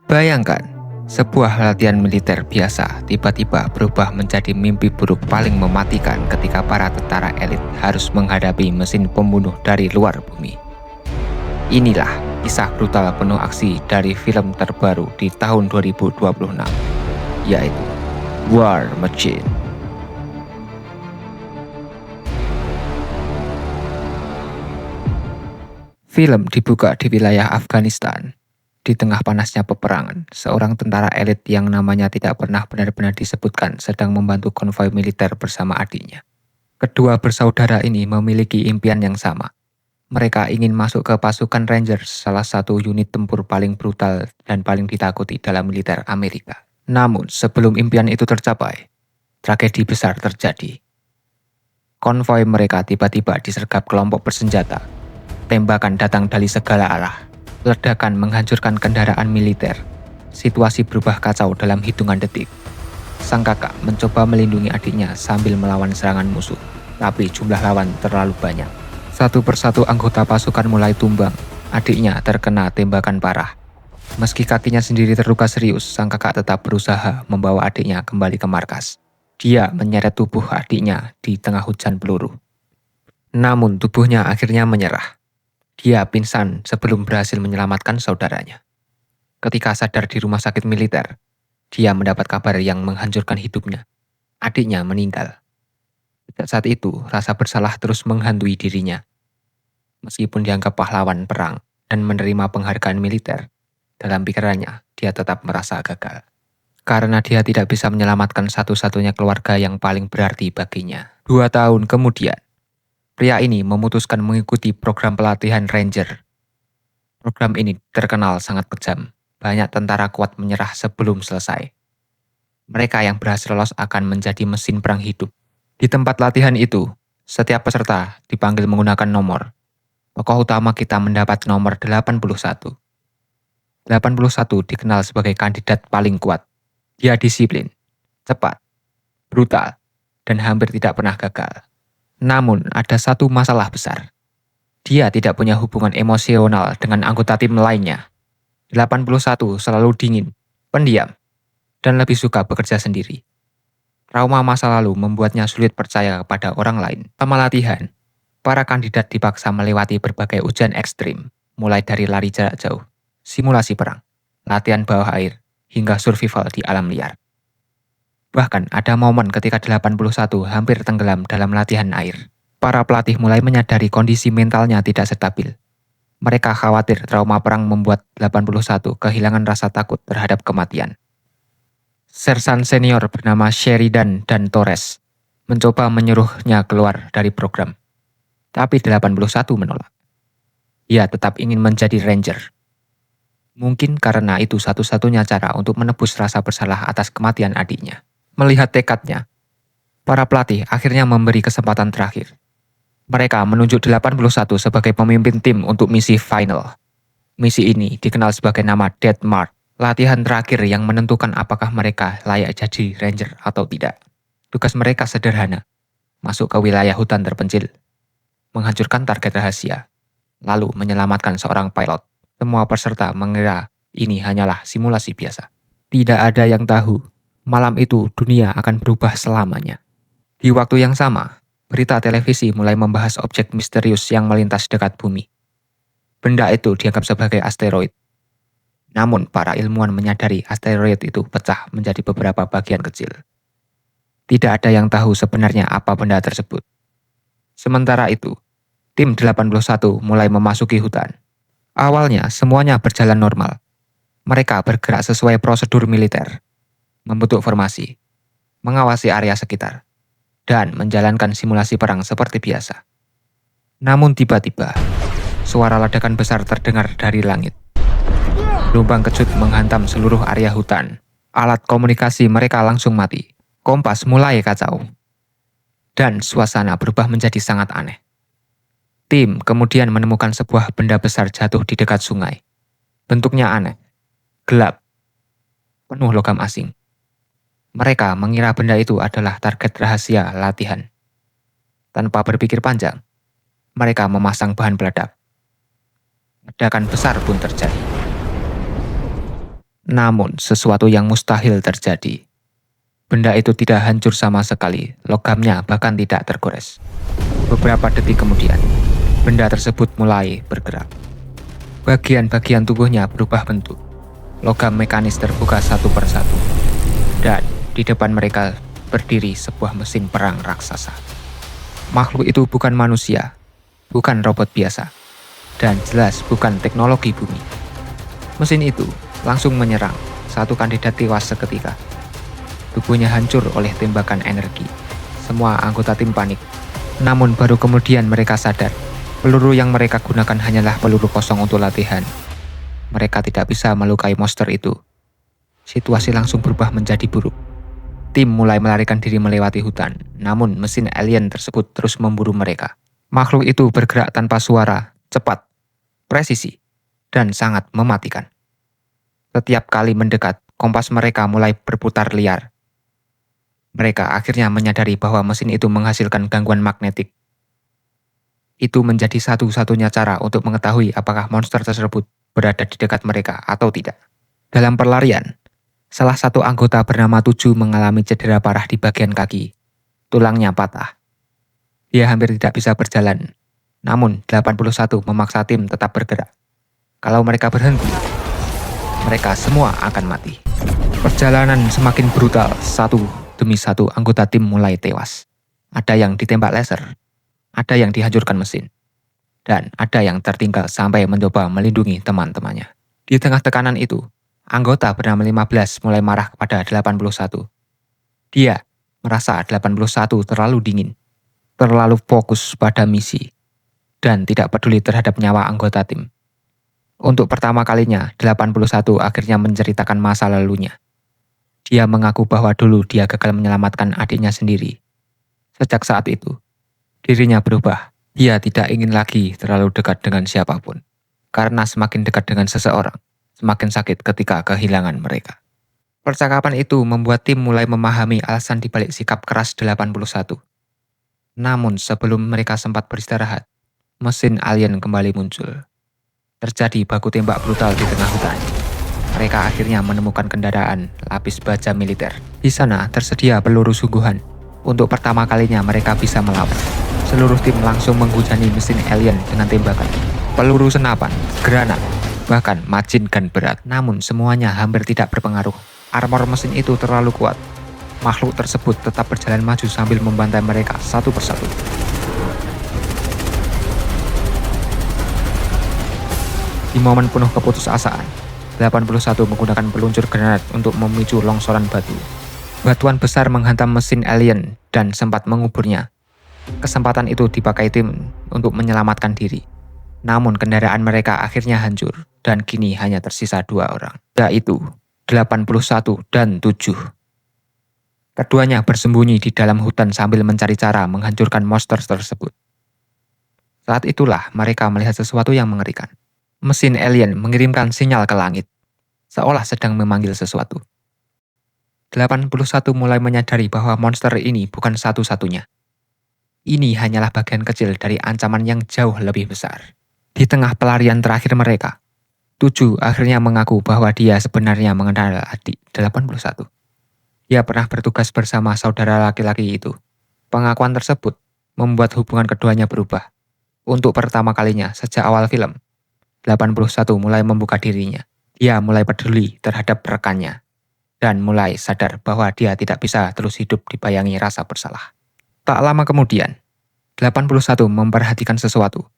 Bayangkan, sebuah latihan militer biasa tiba-tiba berubah menjadi mimpi buruk paling mematikan ketika para tentara elit harus menghadapi mesin pembunuh dari luar bumi. Inilah kisah brutal penuh aksi dari film terbaru di tahun 2026, yaitu War Machine. Film dibuka di wilayah Afghanistan. Di tengah panasnya peperangan, seorang tentara elit yang namanya tidak pernah benar-benar disebutkan sedang membantu konvoi militer bersama adiknya. Kedua bersaudara ini memiliki impian yang sama. Mereka ingin masuk ke pasukan Rangers, salah satu unit tempur paling brutal dan paling ditakuti dalam militer Amerika. Namun, sebelum impian itu tercapai, tragedi besar terjadi. Konvoi mereka tiba-tiba disergap kelompok bersenjata. Tembakan datang dari segala arah. Ledakan menghancurkan kendaraan militer. Situasi berubah kacau dalam hitungan detik. Sang kakak mencoba melindungi adiknya sambil melawan serangan musuh, tapi jumlah lawan terlalu banyak. Satu persatu anggota pasukan mulai tumbang. Adiknya terkena tembakan parah. Meski kakinya sendiri terluka serius, sang kakak tetap berusaha membawa adiknya kembali ke markas. Dia menyeret tubuh adiknya di tengah hujan peluru. Namun tubuhnya akhirnya menyerah. Dia pingsan sebelum berhasil menyelamatkan saudaranya. Ketika sadar di rumah sakit militer, dia mendapat kabar yang menghancurkan hidupnya. Adiknya meninggal. Sejak saat itu, rasa bersalah terus menghantui dirinya. Meskipun dianggap pahlawan perang dan menerima penghargaan militer, dalam pikirannya dia tetap merasa gagal. Karena dia tidak bisa menyelamatkan satu-satunya keluarga yang paling berarti baginya. 2 tahun kemudian, pria ini memutuskan mengikuti program pelatihan Ranger. Program ini terkenal sangat kejam. Banyak tentara kuat menyerah sebelum selesai. Mereka yang berhasil lolos akan menjadi mesin perang hidup. Di tempat latihan itu, setiap peserta dipanggil menggunakan nomor. Tokoh utama kita mendapat nomor 81. 81 dikenal sebagai kandidat paling kuat. Dia disiplin, cepat, brutal, dan hampir tidak pernah gagal. Namun, ada satu masalah besar. Dia tidak punya hubungan emosional dengan anggota tim lainnya. 81 selalu dingin, pendiam, dan lebih suka bekerja sendiri. Trauma masa lalu membuatnya sulit percaya kepada orang lain. Selama latihan, para kandidat dipaksa melewati berbagai ujian ekstrim, mulai dari lari jarak jauh, simulasi perang, latihan bawah air, hingga survival di alam liar. Bahkan ada momen ketika 81 hampir tenggelam dalam latihan air. Para pelatih mulai menyadari kondisi mentalnya tidak stabil. Mereka khawatir trauma perang membuat 81 kehilangan rasa takut terhadap kematian. Sersan senior bernama Sheridan dan Torres mencoba menyuruhnya keluar dari program. Tapi 81 menolak. Ia tetap ingin menjadi Ranger. Mungkin karena itu satu-satunya cara untuk menebus rasa bersalah atas kematian adiknya. Melihat tekadnya, para pelatih akhirnya memberi kesempatan terakhir. Mereka menunjuk 81 sebagai pemimpin tim untuk misi final. Misi ini dikenal sebagai nama Death March, latihan terakhir yang menentukan apakah mereka layak jadi Ranger atau tidak. Tugas mereka sederhana, masuk ke wilayah hutan terpencil, menghancurkan target rahasia, lalu menyelamatkan seorang pilot. Semua peserta mengira ini hanyalah simulasi biasa. Tidak ada yang tahu, malam itu dunia akan berubah selamanya. Di waktu yang sama, berita televisi mulai membahas objek misterius yang melintas dekat bumi. Benda itu dianggap sebagai asteroid. Namun para ilmuwan menyadari asteroid itu pecah menjadi beberapa bagian kecil. Tidak ada yang tahu sebenarnya apa benda tersebut. Sementara itu, tim 81 mulai memasuki hutan. Awalnya semuanya berjalan normal. Mereka bergerak sesuai prosedur militer, membentuk formasi, mengawasi area sekitar, dan menjalankan simulasi perang seperti biasa. Namun tiba-tiba, suara ledakan besar terdengar dari langit. Gelombang kejut menghantam seluruh area hutan. Alat komunikasi mereka langsung mati. Kompas mulai kacau. Dan suasana berubah menjadi sangat aneh. Tim kemudian menemukan sebuah benda besar jatuh di dekat sungai. Bentuknya aneh, gelap, penuh logam asing. Mereka mengira benda itu adalah target rahasia latihan. Tanpa berpikir panjang, mereka memasang bahan peledak. Ledakan besar pun terjadi. Namun, sesuatu yang mustahil terjadi. Benda itu tidak hancur sama sekali, logamnya bahkan tidak tergores. Beberapa detik kemudian, benda tersebut mulai bergerak. Bagian-bagian tubuhnya berubah bentuk. Logam mekanis terbuka satu persatu. Dan di depan mereka berdiri sebuah mesin perang raksasa. Makhluk itu bukan manusia, bukan robot biasa, dan jelas bukan teknologi bumi. Mesin itu langsung menyerang, satu kandidat tewas seketika. Tubuhnya hancur oleh tembakan energi. Semua anggota tim panik. Namun baru kemudian mereka sadar, peluru yang mereka gunakan hanyalah peluru kosong untuk latihan. Mereka tidak bisa melukai monster itu. Situasi langsung berubah menjadi buruk. Tim mulai melarikan diri melewati hutan, namun mesin alien tersebut terus memburu mereka. Makhluk itu bergerak tanpa suara, cepat, presisi, dan sangat mematikan. Setiap kali mendekat, kompas mereka mulai berputar liar. Mereka akhirnya menyadari bahwa mesin itu menghasilkan gangguan magnetik. Itu menjadi satu-satunya cara untuk mengetahui apakah monster tersebut berada di dekat mereka atau tidak. Dalam perlarian, salah satu anggota bernama Tujuh mengalami cedera parah di bagian kaki. Tulangnya patah. Dia hampir tidak bisa berjalan. Namun 81 memaksa tim tetap bergerak. Kalau mereka berhenti, mereka semua akan mati. Perjalanan semakin brutal, satu demi satu anggota tim mulai tewas. Ada yang ditembak laser, ada yang dihancurkan mesin, dan ada yang tertinggal sampai mencoba melindungi teman-temannya. Di tengah tekanan itu, anggota bernama 15 mulai marah kepada 81. Dia merasa 81 terlalu dingin, terlalu fokus pada misi, dan tidak peduli terhadap nyawa anggota tim. Untuk pertama kalinya, 81 akhirnya menceritakan masa lalunya. Dia mengaku bahwa dulu dia gagal menyelamatkan adiknya sendiri. Sejak saat itu, dirinya berubah. Dia tidak ingin lagi terlalu dekat dengan siapapun. Karena semakin dekat dengan seseorang, semakin sakit ketika kehilangan mereka. Percakapan itu membuat tim mulai memahami alasan dibalik sikap keras 81. Namun sebelum mereka sempat beristirahat, mesin alien kembali muncul. Terjadi baku tembak brutal di tengah hutan. Mereka akhirnya menemukan kendaraan lapis baja militer. Di sana tersedia peluru sungguhan. Untuk pertama kalinya mereka bisa melawan. Seluruh tim langsung menghujani mesin alien dengan tembakan, peluru senapan, granat, bahkan machine gun berat. Namun semuanya hampir tidak berpengaruh. Armor mesin itu terlalu kuat. Makhluk tersebut tetap berjalan maju sambil membantai mereka satu persatu. Di momen penuh keputusasaan, 81 menggunakan peluncur granat untuk memicu longsoran batu. Batuan besar menghantam mesin alien dan sempat menguburnya. Kesempatan itu dipakai tim untuk menyelamatkan diri. Namun kendaraan mereka akhirnya hancur dan kini hanya tersisa 2 orang, yaitu 81 dan 7. Keduanya bersembunyi di dalam hutan sambil mencari cara menghancurkan monster tersebut. Saat itulah mereka melihat sesuatu yang mengerikan. Mesin alien mengirimkan sinyal ke langit, seolah sedang memanggil sesuatu. 81 mulai menyadari bahwa monster ini bukan satu-satunya. Ini hanyalah bagian kecil dari ancaman yang jauh lebih besar. Di tengah pelarian terakhir mereka, 7 akhirnya mengaku bahwa dia sebenarnya mengenal adik 81. Dia pernah bertugas bersama saudara laki-laki itu. Pengakuan tersebut membuat hubungan keduanya berubah. Untuk pertama kalinya sejak awal film, 81 mulai membuka dirinya. Dia mulai peduli terhadap rekannya dan mulai sadar bahwa dia tidak bisa terus hidup dibayangi rasa bersalah. Tak lama kemudian, 81 memperhatikan sesuatu.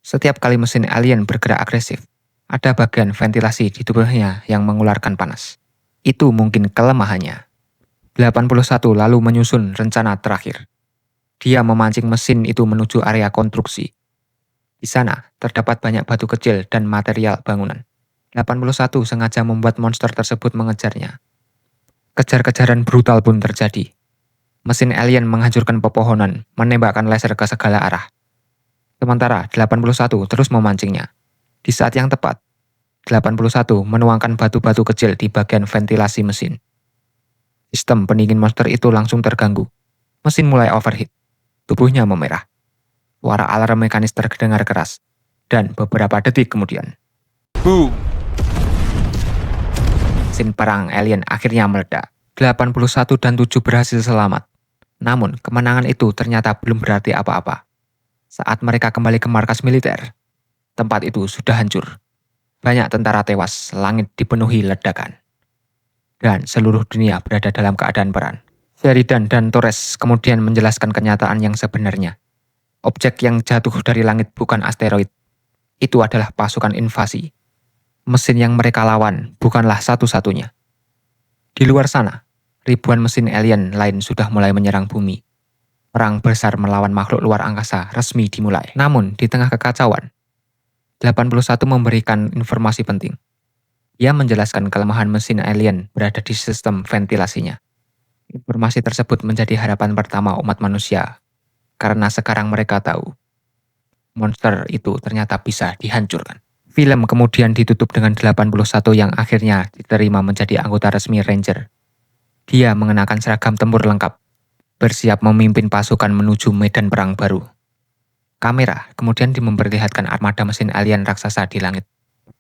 Setiap kali mesin alien bergerak agresif, ada bagian ventilasi di tubuhnya yang mengeluarkan panas. Itu mungkin kelemahannya. 81 lalu menyusun rencana terakhir. Dia memancing mesin itu menuju area konstruksi. Di sana, terdapat banyak batu kecil dan material bangunan. 81 sengaja membuat monster tersebut mengejarnya. Kejar-kejaran brutal pun terjadi. Mesin alien menghancurkan pepohonan, menembakkan laser ke segala arah. Sementara 81 terus memancingnya. Di saat yang tepat, 81 menuangkan batu-batu kecil di bagian ventilasi mesin. Sistem pendingin monster itu langsung terganggu. Mesin mulai overheat. Tubuhnya memerah. Suara alarm mekanis terdengar keras, dan beberapa detik kemudian, boom! Mesin perang alien akhirnya meledak. 81 dan 7 berhasil selamat. Namun, kemenangan itu ternyata belum berarti apa-apa. Saat mereka kembali ke markas militer, tempat itu sudah hancur. Banyak tentara tewas, langit dipenuhi ledakan. Dan seluruh dunia berada dalam keadaan perang. Sheridan dan Torres kemudian menjelaskan kenyataan yang sebenarnya. Objek yang jatuh dari langit bukan asteroid. Itu adalah pasukan invasi. Mesin yang mereka lawan bukanlah satu-satunya. Di luar sana, ribuan mesin alien lain sudah mulai menyerang bumi. Perang besar melawan makhluk luar angkasa resmi dimulai. Namun, di tengah kekacauan, 81 memberikan informasi penting. Ia menjelaskan kelemahan mesin alien berada di sistem ventilasinya. Informasi tersebut menjadi harapan pertama umat manusia, karena sekarang mereka tahu monster itu ternyata bisa dihancurkan. Film kemudian ditutup dengan 81 yang akhirnya diterima menjadi anggota resmi Ranger. Dia mengenakan seragam tempur lengkap, bersiap memimpin pasukan menuju medan perang baru. Kamera kemudian memperlihatkan armada mesin alien raksasa di langit,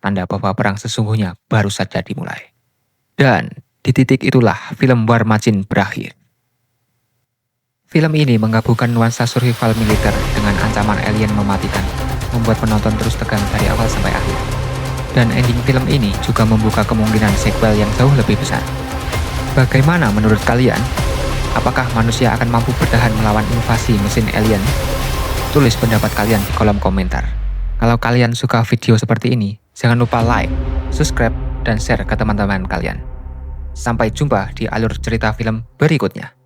tanda bahwa perang sesungguhnya baru saja dimulai. Dan di titik itulah film War Machine berakhir. Film ini menggabungkan nuansa survival militer dengan ancaman alien mematikan, membuat penonton terus tegang dari awal sampai akhir. Dan ending film ini juga membuka kemungkinan sequel yang jauh lebih besar. Bagaimana menurut kalian? Apakah manusia akan mampu bertahan melawan invasi mesin alien? Tulis pendapat kalian di kolom komentar. Kalau kalian suka video seperti ini, jangan lupa like, subscribe, dan share ke teman-teman kalian. Sampai jumpa di alur cerita film berikutnya.